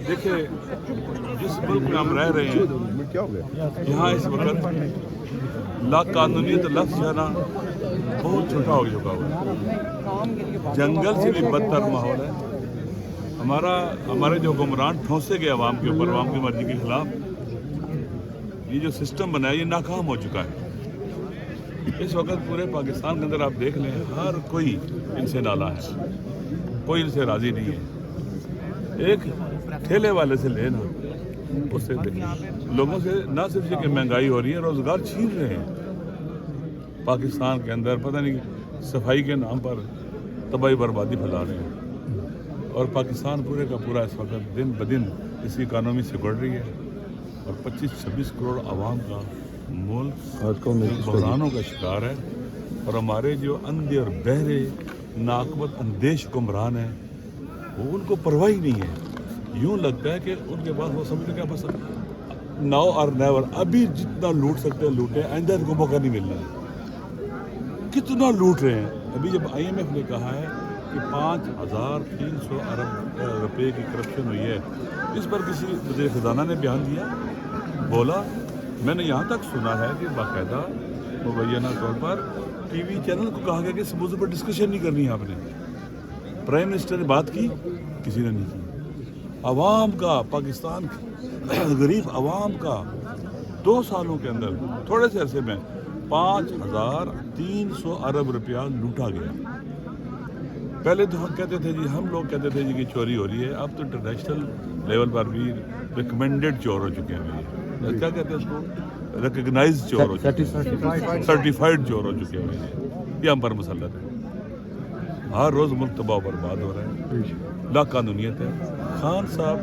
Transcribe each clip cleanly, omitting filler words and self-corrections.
دیکھیں جس ملک میں ہم رہ رہے ہیں یہاں اس وقت لا قانونیت لفظ جو ہے نا بہت چھوٹا ہو چکا ہوا ہے. جنگل سے بھی بدتر ماحول ہے. ہمارے جو حکمران ٹھونسے گئے عوام کے اوپر عوام کی مرضی کے خلاف, یہ جو سسٹم بنا ہے یہ ناکام ہو چکا ہے. اس وقت پورے پاکستان کے اندر آپ دیکھ لیں ہر کوئی ان سے نالا ہے, کوئی ان سے راضی نہیں ہے. ایک ٹھیلے والے سے لینا اس سے لوگوں سے نہ صرف یہ کہ مہنگائی ہو رہی ہے, روزگار چھین رہے ہیں پاکستان کے اندر. پتہ نہیں صفائی کے نام پر تباہی بربادی پھیلا رہے ہیں, اور پاکستان پورے کا پورا اس وقت دن بدن اس کی اکانومی سکڑ رہی ہے, اور 25-26 کروڑ عوام کا ملک بحرانوں کا شکار ہے. اور ہمارے جو اندھے اور بہرے ناقابل اندیش حکمران ہیں وہ ان کو پرواہ ہی نہیں ہے. یوں لگتا ہے کہ ان کے پاس وہ سمجھتے کیا بس ناؤ اور نیور, ابھی جتنا لوٹ سکتے ہیں لوٹیں, آئندہ ان کو موقع نہیں ملنا ہے. کتنا لوٹ رہے ہیں. ابھی جب IMF نے کہا ہے کہ 5,300 ارب روپے کی کرپشن ہوئی ہے, اس پر کسی وزیر خزانہ نے بیان دیا, بولا میں نے یہاں تک سنا ہے کہ باقاعدہ مبینہ طور پر ٹی وی چینل کو کہا گیا کہ اس موضوع پر ڈسکشن نہیں کرنی ہے. آپ نے پرائم منسٹر نے بات کی, کسی نے نہیں کی. عوام کا, پاکستان غریب عوام کا 2 سالوں کے اندر تھوڑے سے عرصے میں 5,300 ارب روپیہ لوٹا گیا. پہلے تو ہم کہتے تھے جی, ہم لوگ کہتے تھے جی کہ چوری ہو رہی ہے. اب تو انٹرنیشنل لیول پر بھی ریکمینڈڈ چور ہو چکے ہیں. کیا کہتے ہیں اس کو, ریکگنائز چور ہو چکے ہیں, سرٹیفائڈ چور ہو چکے ہیں. یہ ہم پر مسلط ہے. ہر روز ملک تباہ و برباد ہو رہا ہے, لا قانونیت ہے. خان صاحب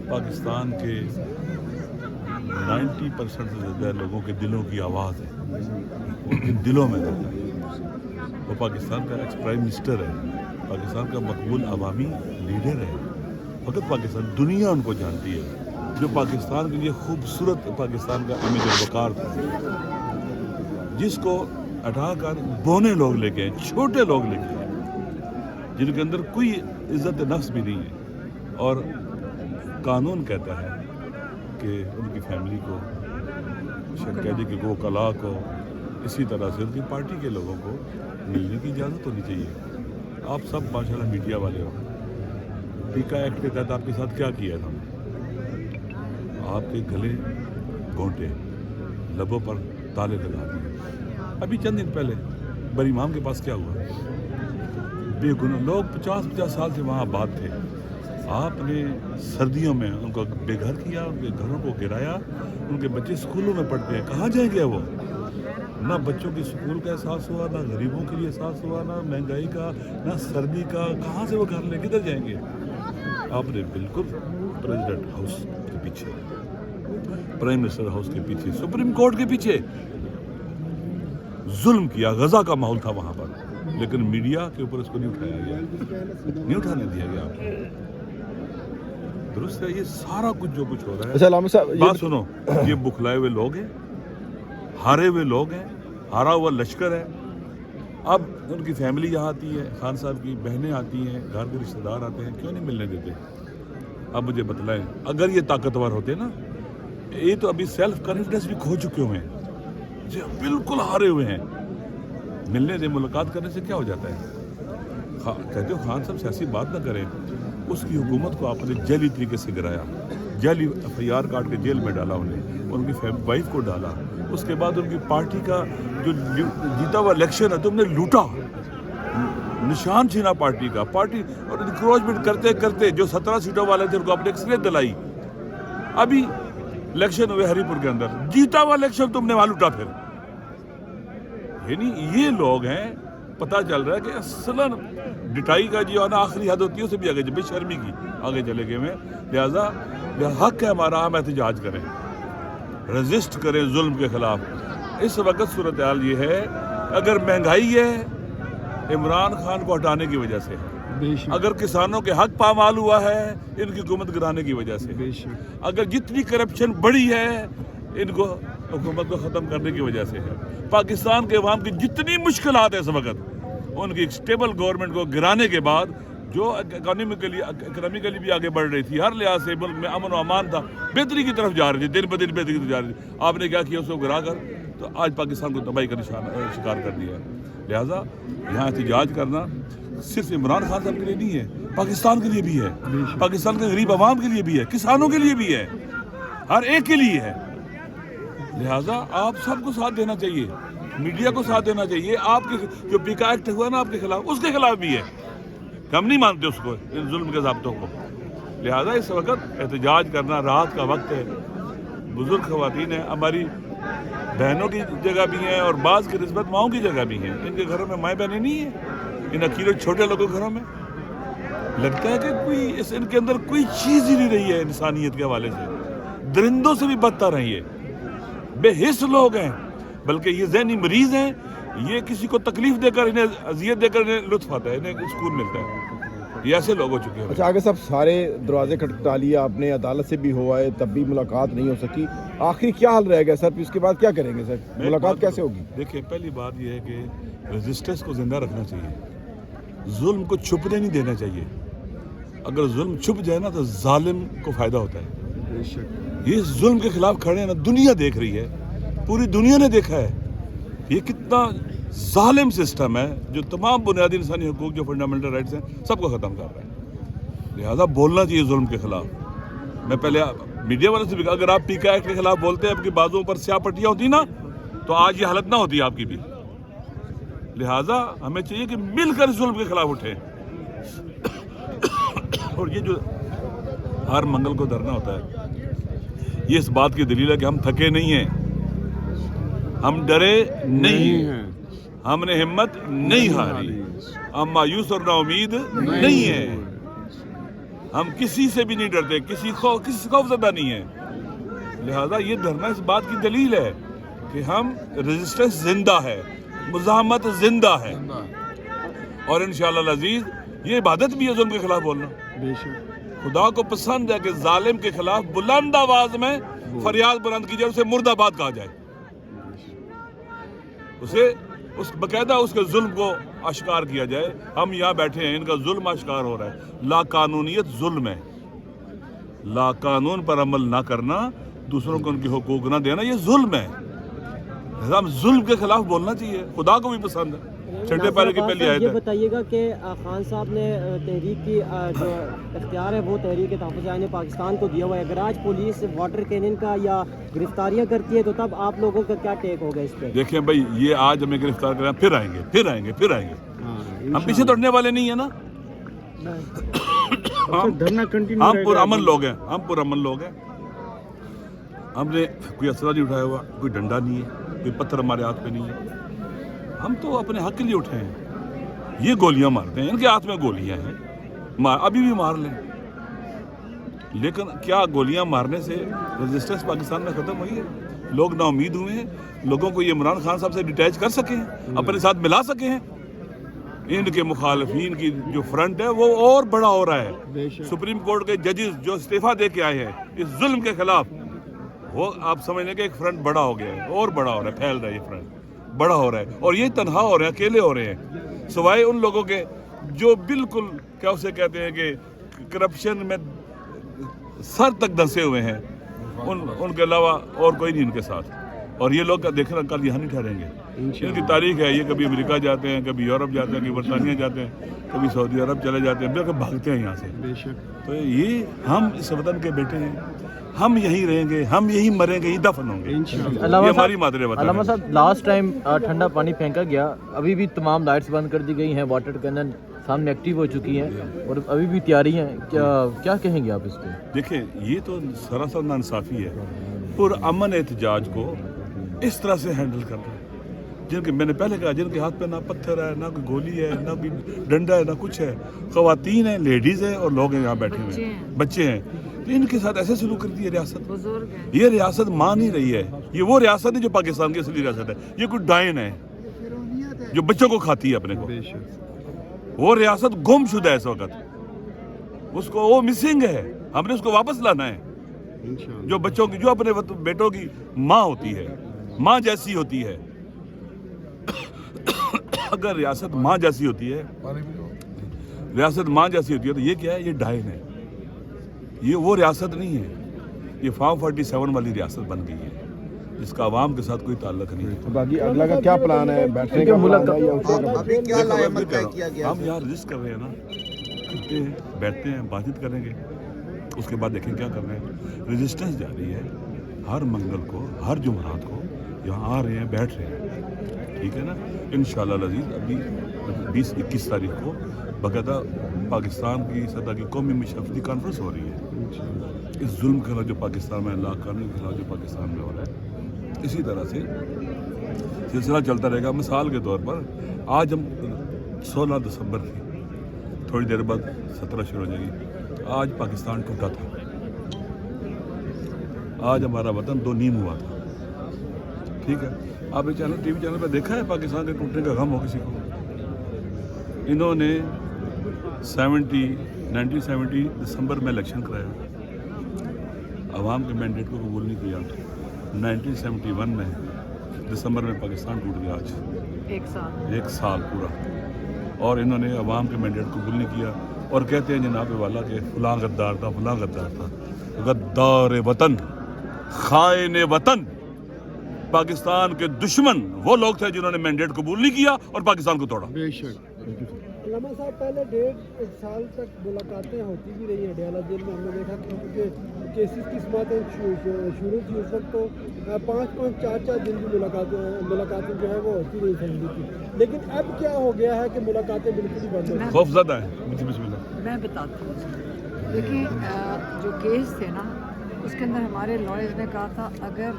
پاکستان کے 90% سے زیادہ لوگوں کے دلوں کی آواز ہے, ان کے دلوں میں رہتا ہے. وہ پاکستان کا ایکس پرائم منسٹر ہے, پاکستان کا مقبول عوامی لیڈر ہے. فقط پاکستان, دنیا ان کو جانتی ہے. جو پاکستان کے لیے خوبصورت پاکستان کا امیج و وقار تھا, جس کو ہٹا کر بونے لوگ لے گئے, چھوٹے لوگ لے گئے جن کے اندر کوئی عزت نفس بھی نہیں ہے. اور قانون کہتا ہے کہ ان کی فیملی کو, قیدی کے وکلاء کو, اسی طرح سے ان کی پارٹی کے لوگوں کو ملنے کی اجازت ہونی چاہیے. آپ سب ماشاءاللہ میڈیا والے ہو. ٹیکا ایکٹ کے تحت آپ کے ساتھ کیا کیا تھا؟ آپ کے گلے گھونٹے, لبوں پر تالے لگا دیے. ابھی چند دن پہلے بری امام کے پاس کیا ہوا؟ بے گناہ لوگ 50 سال سے وہاں آباد تھے. آپ نے سردیوں میں ان کو بے گھر کیا, ان کے گھروں کو گرایا. ان کے بچے اسکولوں میں پڑھتے ہیں, کہاں جائیں گے وہ؟ نہ بچوں کی اسکول کا احساس ہوا, نہ غریبوں کے لیے احساس ہوا, نہ مہنگائی کا, نہ سردی کا. کہاں سے وہ گھر لے, کدھر جائیں گے؟ آپ نے بالکل پریزیڈنٹ ہاؤس کے پیچھے, پرائم منسٹر ہاؤس کے پیچھے, سپریم کورٹ کے پیچھے ظلم کیا. غزہ کا ماحول تھا وہاں پر, لیکن میڈیا کے اوپر اس کو نہیں اٹھایا گیا, نہیں اٹھانے دیا گیا. آپ کو درست ہے یہ سارا کچھ جو کچھ ہو رہا ہے. علامہ صاحب بات سنو, یہ بکھلائے ہوئے لوگ ہیں, ہارے ہوئے لوگ ہیں, ہارا ہوا لشکر ہے. اب ان کی فیملی یہاں آتی ہے, خان صاحب کی بہنیں آتی ہیں, گھر کے رشتہ دار آتے ہیں, کیوں نہیں ملنے دیتے؟ اب مجھے بتلائیں, اگر یہ طاقتور ہوتے نا, یہ تو ابھی سیلف کانفیڈنس بھی کھو چکے ہوئے ہیں, جو بالکل ہارے ہوئے ہیں. ملنے دے, ملاقات کرنے سے کیا ہو جاتا ہے؟ کہتے ہو خان صاحب سیاسی بات نہ کریں. اس کی حکومت کو آپ نے جیلی طریقے سے گرایا, جیلی FIR کاٹ کے جیل میں ڈالا انہیں, ان کی وائف کو ڈالا. اس کے بعد ان کی پارٹی کا جو جیتا ہوا الیکشن ہے تم نے لوٹا, نشان چھینا پارٹی کا. پارٹی اور انکروچمنٹ کرتے کرتے جو 17 سیٹوں والے تھے ان کو اپنے اکثریت دلائی. ابھی الیکشن ہوئے ہری پور کے اندر, جیتا ہوا الیکشن تم نے وہاں لوٹا. پھر یعنی یہ لوگ ہیں, پتہ چل رہا ہے کہ اصلاً ڈٹائی کا جو نا آخری حد ہوتی ہے اسے بھی آگے, بے شرمی کی آگے چلے گئے میں. لہٰذا حق ہے ہمارا, ہم احتجاج کریں, رزسٹ کریں ظلم کے خلاف. اس وقت صورتحال یہ ہے, اگر مہنگائی ہے عمران خان کو ہٹانے کی وجہ سے, اگر کسانوں کے حق پامال ہوا ہے ان کی حکومت گرانے کی وجہ سے, اگر جتنی کرپشن بڑھی ہے ان کو حکومت کو ختم کرنے کی وجہ سے ہے. پاکستان کے عوام کی جتنی مشکلات ہیں اس وقت, ان کی ایک سٹیبل گورنمنٹ کو گرانے کے بعد جو اکنامکلی بھی آگے بڑھ رہی تھی، ہر لحاظ سے ملک میں امن و امان تھا، بہتری کی طرف جا رہی تھی، دن بدن بہتری کی طرف جا رہی تھی. آپ نے کیا کیا؟ اس کو گرا کر تو آج پاکستان کو تباہی کا شکار کر دیا ہے. لہٰذا یہاں احتجاج کرنا صرف عمران خان صاحب کے لیے نہیں ہے، پاکستان کے لیے بھی ہے، پاکستان کے غریب عوام کے لیے بھی ہے، کسانوں کے لیے بھی ہے، ہر ایک کے لیے ہے. لہٰذا آپ سب کو ساتھ دینا چاہیے، میڈیا کو ساتھ دینا چاہیے. آپ کے جو پیکا ایکٹ ہوا نا آپ کے خلاف، اس کے خلاف بھی ہے. ہم نہیں مانتے اس کو، ان ظلم کے ضابطوں کو. لہٰذا اس وقت احتجاج کرنا راحت کا وقت ہے. بزرگ خواتین ہیں، ہماری بہنوں کی جگہ بھی ہیں اور بعض کی نسبت ماؤں کی جگہ بھی ہیں. ان کے گھروں میں مائیں بہنیں نہیں ہیں، ان اکیلے چھوٹے لوگوں کے گھروں میں. لگتا ہے کہ ان کے اندر کوئی چیز ہی نہیں رہی ہے انسانیت کے حوالے سے. درندوں سے بھی بدتر ہیں، یہ بے حس لوگ ہیں، بلکہ یہ ذہنی مریض ہیں. یہ کسی کو تکلیف دے کر، انہیں اذیت دے کر انہیں لطف آتا ہے، انہیں سکون ملتا ہے. یہ ایسے لوگ ہو چکے ہیں. اچھا آگے صاحب، سارے دروازے کھٹکھٹا لیے آپ نے، عدالت سے بھی ہوا ہے، تب بھی ملاقات نہیں ہو سکی. آخری کیا حل رہے گا سر؟ اس کے بعد کیا کریں گے سر؟ ملاقات کیسے ہوگی؟ دیکھیں، پہلی بات یہ ہے کہ ریزسٹنس کو زندہ رکھنا چاہیے، ظلم کو چھپنے نہیں دینا چاہیے. اگر ظلم چھپ جائے نا تو ظالم کو فائدہ ہوتا ہے. یہ ظلم کے خلاف کھڑے ہیں نا، دنیا دیکھ رہی ہے، پوری دنیا نے دیکھا ہے یہ کتنا ظالم سسٹم ہے جو تمام بنیادی انسانی حقوق، جو فنڈامنٹل رائٹس ہیں، سب کو ختم کر رہا ہے. لہٰذا بولنا چاہیے ظلم کے خلاف. میں پہلے میڈیا والے سے بھی کہا، اگر آپ پیکا ایکٹ کے خلاف بولتے ہیں، آپ کی بازوؤں پر سیاہ پٹیاں ہوتی نا تو آج یہ حالت نہ ہوتی آپ کی بھی. لہٰذا ہمیں چاہیے کہ مل کر ظلم کے خلاف اٹھیں. اور یہ جو ہر منگل کو دھرنا ہوتا ہے، یہ اس بات کی دلیل ہے کہ ہم تھکے نہیں ہیں، ہم ڈرے نہیں ہیں، ہم نے ہمت نہیں ہاری، ہم مایوس اور نا امید نہیں ہیں، ہم کسی سے بھی نہیں ڈرتے، کسی خوف زدہ نہیں ہیں. لہذا یہ ڈرنا اس بات کی دلیل ہے کہ ہم ریزسٹنس زندہ ہے، مزاحمت زندہ ہے. اور انشاءاللہ العزیز یہ عبادت بھی ہے ظلم کے خلاف بولنا. خدا کو پسند ہے کہ ظالم کے خلاف بلند آواز میں فریاد بلند کی جائے، اسے مرد آباد کہا جائے، باقاعدہ اس کے ظلم کو اشکار کیا جائے. ہم یہاں بیٹھے ہیں، ان کا ظلم اشکار ہو رہا ہے. لا قانونیت ظلم ہے. لا قانون پر عمل نہ کرنا، دوسروں کو ان کے حقوق نہ دینا، یہ ظلم ہے. ہم ظلم کے خلاف بولنا چاہیے، خدا کو بھی پسند ہے. چھٹے پارے کی پہلی آیت ہے. یہ بتائیے گا کہ خان صاحب نے تحریک کی جو اختیار ہے وہ تحریک تحفظ آئین پاکستان کو دیا ہوا ہے. اگر آج پولیس واٹر کینن کا یا گرفتاریاں کرتی ہے تو تب آپ لوگوں کا کیا ٹیک ہوگا اس پہ؟ دیکھیں بھائی، یہ آج ہمیں گرفتار کریں، پھر آئیں گے، پھر آئیں گے، پھر آئیں گے. ہم پیچھے توڑنے والے نہیں ہیں نا. ہم پرامن لوگ ہیں، ہم پرامن لوگ ہیں. ہم نے کوئی اسلحہ نہیں اٹھایا ہوا، کوئی ڈنڈا نہیں ہے، کوئی پتھر ہمارے ہاتھ پہ نہیں ہے. ہم تو اپنے حق کے لیے اٹھے ہیں. یہ گولیاں مارتے ہیں، ان کے ہاتھ میں گولیاں ہیں، ابھی بھی مار لیں. لیکن کیا گولیاں مارنے سے ریزسٹنس پاکستان میں ختم ہوئی ہے؟ لوگ نا امید ہوئے ہیں، لوگوں کو یہ عمران خان صاحب سے ڈیٹیچ کر سکے ہیں، اپنے ساتھ ملا سکے ہیں. ان کے مخالفین کی جو فرنٹ ہے وہ اور بڑا ہو رہا ہے. سپریم کورٹ کے ججز جو استعفیٰ دے کے آئے ہیں اس ظلم کے خلاف، وہ آپ سمجھ لیں کہ ایک فرنٹ بڑا ہو گیا ہے، اور بڑا ہو رہا ہے، پھیل رہا ہے. یہ فرنٹ بڑا ہو رہا ہے، اور یہ تنہا ہو رہے ہیں، اکیلے ہو رہے ہیں، سوائے ان لوگوں کے جو بالکل کیا اسے کہتے ہیں کہ کرپشن میں سر تک دھنسے ہوئے ہیں. ان کے علاوہ اور کوئی نہیں ان کے ساتھ. اور یہ لوگ دیکھنا کل یہاں نہیں ٹھہریں گے. ان کی تاریخ ہے، یہ کبھی امریکہ جاتے ہیں، کبھی یورپ جاتے ہیں، کبھی برطانیہ جاتے ہیں، کبھی سعودی عرب چلے جاتے ہیں، بالکل بھاگتے ہیں یہاں سے. تو یہ ہم اس وطن کے بیٹے ہیں، ہم یہیں رہیں گے، ہم یہیں مریں گے، یہیں دفن ہوں گے. یہ ہماری مادر وطن ہے. علامہ صاحب، لاسٹ ٹائم ٹھنڈا پانی پھینکا گیا، ابھی بھی تمام لائٹس بند کر دی گئی ہیں، واٹر کینن سامنے ایکٹیو ہو چکی ہیں اور ابھی بھی تیاری ہیں. کیا کہیں گے آپ اس پہ؟ دیکھیں، یہ تو سراسر ناانصافی ہے. پرامن احتجاج کو اس طرح سے ہینڈل کر رہے ہیں، جن کے میں نے پہلے کہا، جن کے ہاتھ پہ نہ پتھر ہے، نہ کوئی گولی ہے، نہ کوئی ڈنڈا ہے، نہ کچھ ہے. خواتین ہیں، لیڈیز ہیں، اور لوگ ہیں یہاں بیٹھے ہوئے ہیں، بچے ہیں. تو ان کے ساتھ ایسے سلوک کرتی ہے ریاست. یہ ریاست مان نہیں رہی ہے. یہ وہ ریاست ہے جو پاکستان کی اصلی ریاست ہے. یہ کوئی ڈائن ہے جو بچوں کو کھاتی ہے اپنے کو. وہ ریاست گم شدہ ہے اس وقت، اس کو وہ مسنگ ہے. ہم نے اس کو واپس لانا ہے. جو بچوں کی، جو اپنے بیٹوں کی ماں ہوتی ہے، ماں جیسی ہوتی ہے. اگر ریاست ماں جیسی ہوتی ہے ریاست ماں جیسی ہوتی ہے. تو یہ کیا ہے؟ یہ ڈائن ہے. یہ وہ ریاست نہیں ہے. یہ فارم 47 والی ریاست بن گئی ہے جس کا عوام کے ساتھ کوئی تعلق نہیں ہے. تو باقی اگلا کا کیا پلان ہے؟ بیٹھنے کا پلان ہے یا اٹھنے کا؟ ابھی کیا لائے عمل طے کیا گیا؟ ہم یہاں رجسٹ کر رہے ہیں نا, کرتے ہیں, بیٹھتے ہیں, بات چیت کریں گے, اس کے بعد دیکھیں کیا کر رہے ہیں. رجسٹنس جاری ہے. ہر منگل کو, ہر جمعرات کو یہاں آ رہے ہیں, بیٹھ رہے ہیں. ٹھیک ہے نا. انشاءاللہ العزیز ابھی 20-21 تاریخ کو باقاعدہ پاکستان کی سطح کی قومی مشاورتی کانفرنس ہو رہی ہے اس ظلم کے خلاف جو پاکستان میں, لا قانون کے خلاف جو پاکستان میں ہو رہا ہے. اسی طرح سے سلسلہ چلتا رہے گا. مثال کے طور پر آج ہم 16 دسمبر تھی, تھوڑی دیر بعد 17 شروع ہو جائے گی. آج پاکستان ٹوٹا تھا. آج ہمارا وطن 2 نیم ہوا تھا. ٹھیک ہے. آپ یہ چینل, ٹی وی چینل پہ دیکھا ہے پاکستان کے ٹوٹنے کا غم ہو کسی کو؟ انہوں نے 1970 دسمبر میں الیکشن کرایا, عوام کے مینڈیٹ کو قبول نہیں کیا. 1971 میں دسمبر میں پاکستان ٹوٹ گیا. آج 1 سال پورا, اور انہوں نے عوام کے مینڈیٹ کو قبول نہیں کیا. اور کہتے ہیں جناب والا کہ فلاں غدار تھا, فلاں غدار تھا. غدار وطن, خائن وطن, پاکستان کے دشمن وہ لوگ تھے جنہوں نے مینڈیٹ قبول نہیں کیا اور پاکستان کو توڑا. بے شک. علامہ صاحب, پہلے 1.5 سال تک ملاقاتیں ہوتی بھی رہی ہیں ڈیالہ جیل میں. ہم نے دیکھا کہ کیسز کی سماعتیں شروع تھی اس وقت, تو 5-5 4-4 دن کی ملاقاتیں جو ہے وہ ہوتی رہی فیملی کی. لیکن اب کیا ہو گیا ہے کہ ملاقاتیں بالکل ہی بند ہو گئی؟ خوف زدہ ہے. بسم اللہ. میں بتاتی ہوں. دیکھیے, جو کیس تھے نا, اس کے اندر ہمارے لائرز نے کہا تھا اگر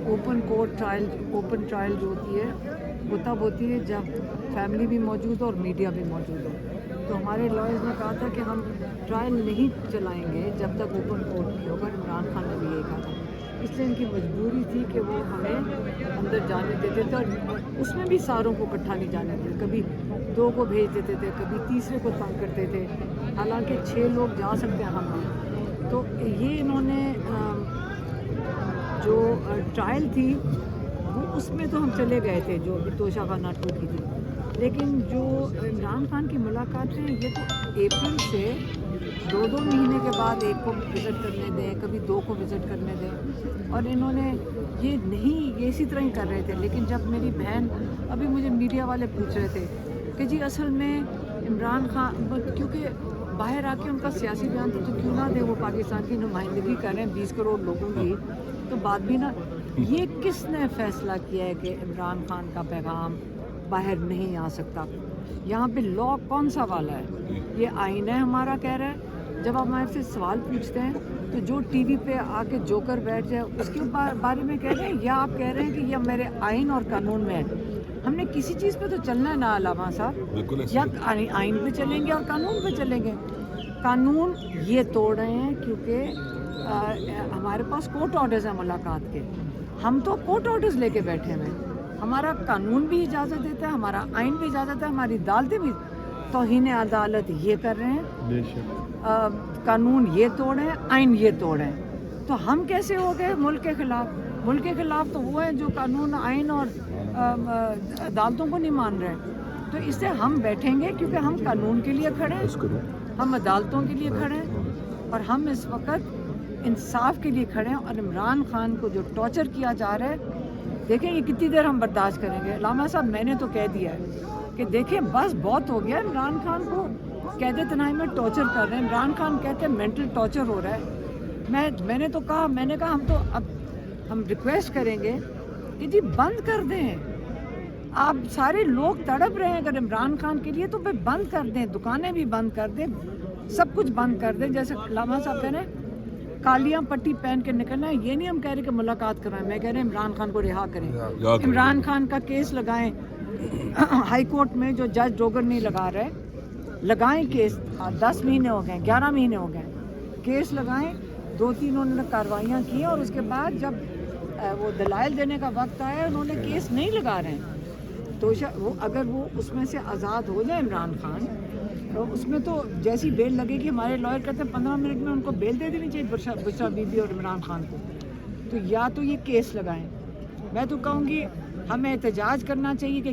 open court trial, open trial جو ہوتی ہے وہ تب ہوتی ہے جب فیملی بھی موجود ہو اور میڈیا بھی موجود ہو. تو ہمارے لائرز نے کہا تھا کہ ہم ٹرائل نہیں چلائیں گے جب تک اوپن کورٹ نہیں ہوگا. عمران خان نے بھی یہی کہا تھا. اس لیے ان کی مجبوری تھی کہ وہ ہمیں اندر جانے دیتے تھے, اور اس میں بھی ساروں کو اکٹھا نہیں جانے دیتے. کبھی 2 کو بھیج دیتے تھے, کبھی تیسرے کو تنگ کرتے تھے, حالانکہ 6 لوگ جا سکتے ہیں ہم بھی. تو یہ انہوں نے جو ٹرائل تھی وہ اس میں تو ہم چلے گئے تھے جو توشہ خانہ 2 کی تھی. لیکن جو عمران خان کی ملاقاتیں, یہ تو اپریل سے 2 مہینے کے بعد 1 کو وزٹ کرنے دیں, کبھی 2 کو وزٹ کرنے دیں. اور انہوں نے یہ اسی طرح ہی کر رہے تھے. لیکن جب میری بہن, ابھی مجھے میڈیا والے پوچھ رہے تھے کہ جی اصل میں عمران خان, کیونکہ باہر آ کے ان کا سیاسی بیان تھا, تو کیوں نہ دے, وہ پاکستان کی نمائندگی کر رہے ہیں 20 کروڑ لوگوں کی, تو بات بھی نہ. یہ کس نے فیصلہ کیا ہے کہ عمران خان کا پیغام باہر نہیں آ سکتا؟ یہاں پہ لا کون سا والا ہے؟ یہ آئین ہے ہمارا کہہ رہا ہے. جب آپ ہمارے سے سوال پوچھتے ہیں تو جو ٹی وی پہ آ کے جوکر بیٹھ جائے اس کے بارے میں کہہ رہے ہیں, یا آپ کہہ رہے ہیں کہ یہ میرے آئین اور قانون میں ہے. ہم نے کسی چیز پہ تو چلنا ہے نا علامہ صاحب, یا آئین پہ چلیں گے اور قانون پہ چلیں گے. قانون یہ توڑ رہے ہیں کیونکہ ہمارے پاس کورٹ آرڈرز ہیں ملاقات کے. ہم تو کورٹ آرڈرز لے کے بیٹھے ہوئے ہیں. ہمارا قانون بھی اجازت دیتا ہے, ہمارا آئین بھی اجازت ہے, ہماری عدالتیں بھی. توہین عدالت یہ کر رہے ہیں, قانون یہ توڑیں, آئین یہ توڑیں. تو ہم کیسے ہو گئے ملک کے خلاف؟ ملک کے خلاف تو وہ ہیں جو قانون, آئین اور عدالتوں کو نہیں مان رہے. تو اس سے ہم بیٹھیں گے کیونکہ ہم قانون کے لیے کھڑے ہیں, ہم عدالتوں کے لیے کھڑے ہیں, اور ہم اس وقت انصاف کے لیے کھڑے ہیں. اور عمران خان کو جو ٹارچر کیا جا رہا ہے, دیکھیں یہ کتنی دیر ہم برداشت کریں گے؟ علامہ صاحب, میں نے تو کہہ دیا ہے کہ دیکھیں بس بہت ہو گیا. عمران خان کو قید تنہائی میں ٹارچر کر رہے ہیں. عمران خان کہتے ہیں مینٹل ٹارچر ہو رہا ہے. میں نے کہا ہم تو اب ہم ریکویسٹ کریں گے کہ جی بند کر دیں. آپ سارے لوگ تڑپ رہے ہیں اگر عمران خان کے لیے, تو پھر بند کر دیں, دکانیں بھی بند کر دیں, سب کچھ بند کر دیں. جیسے علامہ صاحب کہہ رہے ہیں کالیاں پٹی پہن کے نکلنا ہے, یہ نہیں ہم کہہ رہے کہ ملاقات کرائیں, میں کہہ رہے ہیں عمران خان کو رہا کریں. عمران خان کا کیس لگائیں ہائی کورٹ میں, جو جج ڈوگر نہیں لگا رہے, لگائیں کیس. 10 مہینے ہو گئے, 11 مہینے ہو گئے, کیس لگائیں. 2-3 انہوں نے کاروائیاں کی, اور اس کے بعد جب وہ دلائل دینے کا وقت آیا انہوں نے کیس نہیں لگا رہے ہیں. تو اگر وہ اس میں سے آزاد ہو جائے عمران خان, تو اس میں تو جیسی بیل لگے گی, ہمارے لائر کہتے ہیں 15 منٹ میں ان کو بیل دے دینی چاہیے بشرا بی بی اور عمران خان کو. تو یا تو یہ کیس لگائیں, میں تو کہوں گی ہمیں احتجاج کرنا چاہیے کہ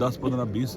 10, 15, 20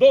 2